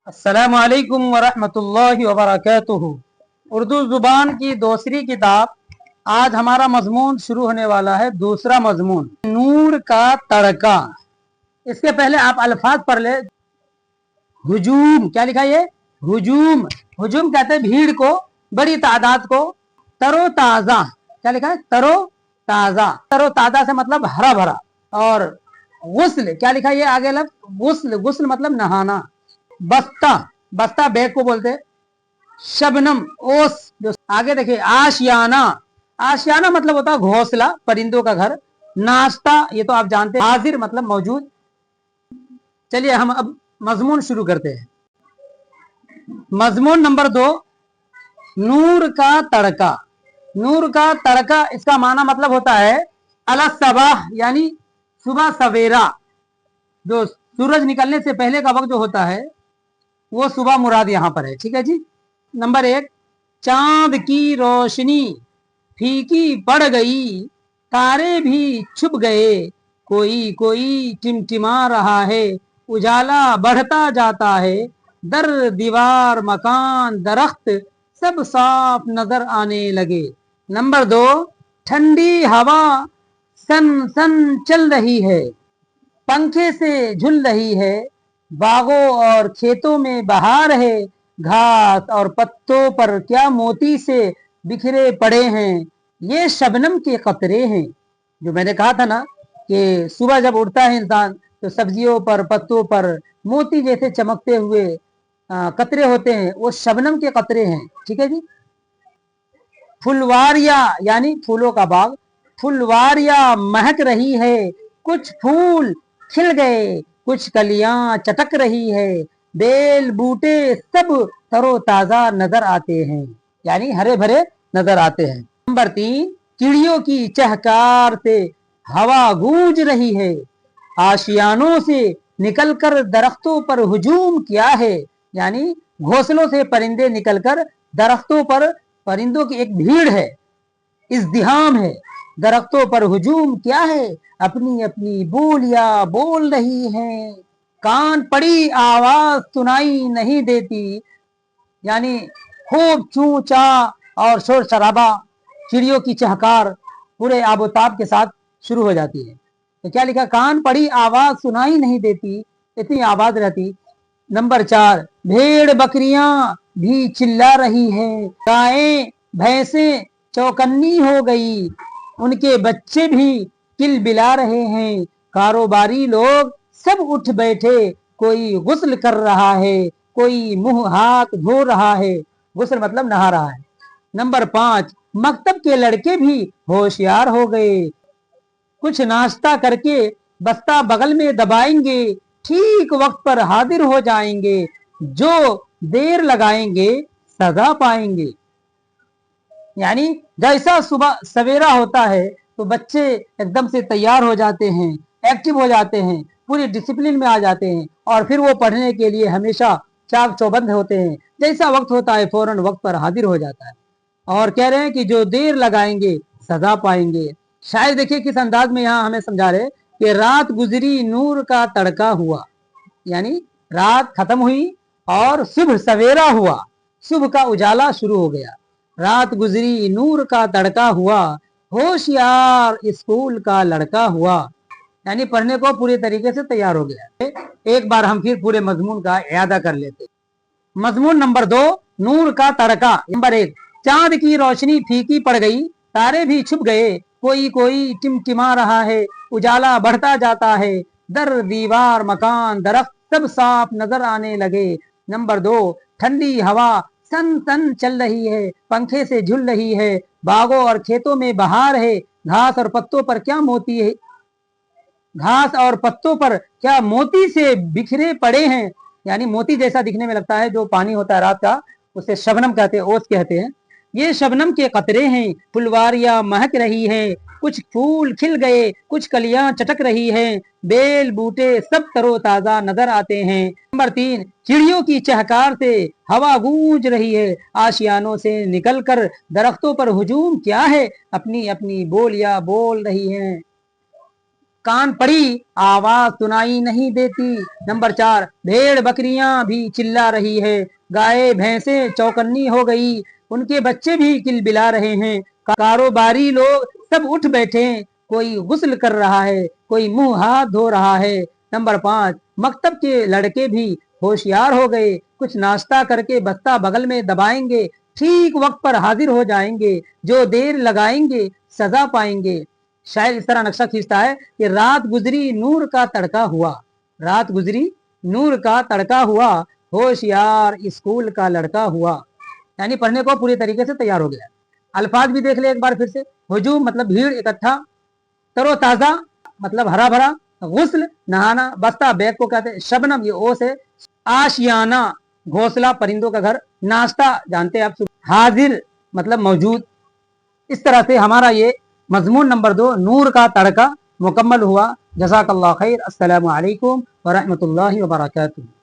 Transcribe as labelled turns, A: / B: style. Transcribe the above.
A: अस्सलामु अलैकुम वरहमतुल्लाहि वबरकातुहू। उर्दू जुबान की दूसरी किताब। आज हमारा मजमून शुरू होने वाला है। दूसरा मजमून नूर का तड़का। इसके पहले आप अल्फाज पढ़ ले। हुजूम, क्या लिखा है? हुजूम। हुजूम कहते हैं भीड़ को, बड़ी तादाद को। तरो ताजा, क्या लिखा है? तरो ताजा। तरो ताजा से मतलब हरा भरा। और गुस्ल, क्या लिखा है? ये आगे लफ्ज गुस्ल। गुस्ल मतलब नहाना। बस्ता, बस्ता बैग को बोलते हैं। शबनम, ओस। जो आगे देखिए आशियाना। आशियाना मतलब होता है घोंसला, परिंदों का घर। नाश्ता, ये तो आप जानते हैं। हाजिर मतलब मौजूद। चलिए हम अब मजमून शुरू करते हैं। मजमून नंबर 2, नूर का तड़का। नूर का तड़का, इसका माना मतलब होता है अला सबाह, यानी सुबह सवेरा। जो सूरज निकलने से पहले का वक्त जो होता है वो सुबह मुराद यहां पर है। ठीक है जी। नंबर 1, चांद की रोशनी फीकी पड़ गई, तारे भी छुप गए, कोई कोई टिमटिमा रहा है, उजाला बढ़ता जाता है, दर दीवार मकान दरख्त सब साफ नजर आने लगे। नंबर 2, ठंडी हवा सन सन चल रही है, पंखे से झुल रही है, बागों और खेतों में बहार है, घास और पत्तों पर क्या मोती से बिखरे पड़े हैं, ये शबनम के कतरे हैं। जो मैंने कहा था ना कि सुबह जब उठता है इंसान तो सब्जियों पर, पत्तों पर मोती जैसे चमकते हुए कतरे होते हैं, वो शबनम के कतरे हैं। ठीक है जी। फुलवारिया यानी फूलों का बाग। फुलवारिया महक रही है, कुछ फूल खिल गए, कुछ कलियां चटक रही है, बेल बूटे सब तरोताजा नजर आते हैं, यानी हरे भरे नजर आते हैं। नंबर 3, चिड़ियों की चहकार से हवा गूंज रही है, आशियानों से निकलकर दरख्तों पर हुजूम किया है, यानी घोंसलों से परिंदे निकलकर दरख्तों पर, परिंदों की एक भीड़ है, इज़्दिहाम है, दरख्तों पर हुजूम क्या है, अपनी अपनी बोलियां बोल रही हैं, कान पड़ी आवाज सुनाई नहीं देती, यानी खूब चू चा और शोर शराबा, चिड़ियों की चहकार पूरे आबोताब के साथ शुरू हो जाती है। तो क्या लिखा? कान पड़ी आवाज सुनाई नहीं देती, इतनी आवाज रहती। नंबर 4, भेड़ बकरियां भी चिल्ला रही हैं, गायें भैंसें चौकन्नी हो गई, उनके बच्चे भी किलबिला रहे हैं, कारोबारी लोग सब उठ बैठे, कोई गुस्ल कर रहा है, कोई मुंह हाथ धो रहा है। गुस्ल मतलब नहा रहा है। नंबर 5, मकतब के लड़के भी होशियार हो गए, कुछ नाश्ता करके बस्ता बगल में दबाएंगे, ठीक वक्त पर हाजिर हो जाएंगे, जो देर लगाएंगे सजा पाएंगे। यानी जैसा सुबह सवेरा होता है तो बच्चे एकदम से तैयार हो जाते हैं, एक्टिव हो जाते हैं, पूरी डिसिप्लिन में आ जाते हैं और फिर वो पढ़ने के लिए हमेशा चाक चौबंद होते हैं। जैसा वक्त होता है फौरन वक्त पर हाजिर हो जाता है। और कह रहे हैं कि जो देर लगाएंगे सजा पाएंगे। शायद देखिए किस अंदाज में यहाँ हमें समझा रहे कि रात गुजरी नूर का तड़का हुआ, यानी रात खत्म हुई और सुबह सवेरा हुआ, सुबह का उजाला शुरू हो गया। रात गुजरी नूर का तड़का हुआ, होशियार स्कूल का लड़का हुआ, यानी पढ़ने को पूरे तरीके से तैयार हो गया। एक बार हम फिर पूरे मजमून का इयादा कर लेते। मजमून नंबर 2, नूर का तड़का। नंबर 1, चांद की रोशनी फीकी पड़ गई, तारे भी छुप गए, कोई कोई टिमटिमा रहा है, उजाला बढ़ता जाता है, दर दीवार मकान दरख्त सब साफ नजर आने लगे। नंबर 2, ठंडी हवा सन सन चल रही है, पंखे से झुल रही है, बागों और खेतों में बहार है, घास और पत्तों पर क्या मोती है, घास और पत्तों पर क्या मोती से बिखरे पड़े हैं, यानी मोती जैसा दिखने में लगता है जो पानी होता है रात का, उसे शबनम कहते हैं, ओस कहते हैं। ये शबनम के कतरे हैं, फुलवारियां महक रही हैं, कुछ फूल खिल गए, कुछ कलियां चटक रही हैं, बेल बूटे सब तरोताजा नजर आते हैं। नंबर 3, चिड़ियों की चहकार से हवा गूंज रही है, आशियानों से निकलकर दरख्तों पर हुजूम क्या है, अपनी अपनी बोलियां बोल रही हैं। कान पड़ी आवाज सुनाई नहीं देती। नंबर 4, भेड़ बकरियां भी चिल्ला रही है, गाय भैंसे चौकन्नी हो गई, उनके बच्चे भी किलबिला रहे हैं, कारोबारी लोग सब उठ बैठे, कोई गुस्ल कर रहा है, कोई मुंह हाथ धो रहा है। नंबर 5, मकतब के लड़के भी होशियार हो गए, कुछ नाश्ता करके बस्ता बगल में दबाएंगे, ठीक वक्त पर हाजिर हो जाएंगे, जो देर लगाएंगे सजा पाएंगे। शायद इस तरह नक्शा खींचता है कि रात गुजरी नूर का तड़का हुआ, रात गुजरी नूर का तड़का हुआ, होशियार स्कूल का लड़का हुआ। यानी पढ़ने को पूरी तरीके से तैयार हो गया। अल्फाज भी देख ले एक बार फिर से। हुजूम मतलब भीड़ इकट्ठा, तरोताजा मतलब हरा भरा, गुस्ल नहाना, बस्ता बैग को कहते हैं, शबनम ये ओस है, आशियाना घोंसला परिंदों का घर, नाश्ता जानते हैं आप, हाजिर मतलब मौजूद। इस तरह से हमारा ये मजमून नंबर 2 नूर का तड़का मुकम्मल हुआ। जज़ाकल्लाह खैर। अस्सलामु अलैकुम व रहमतुल्लाहि व बरकातुहू।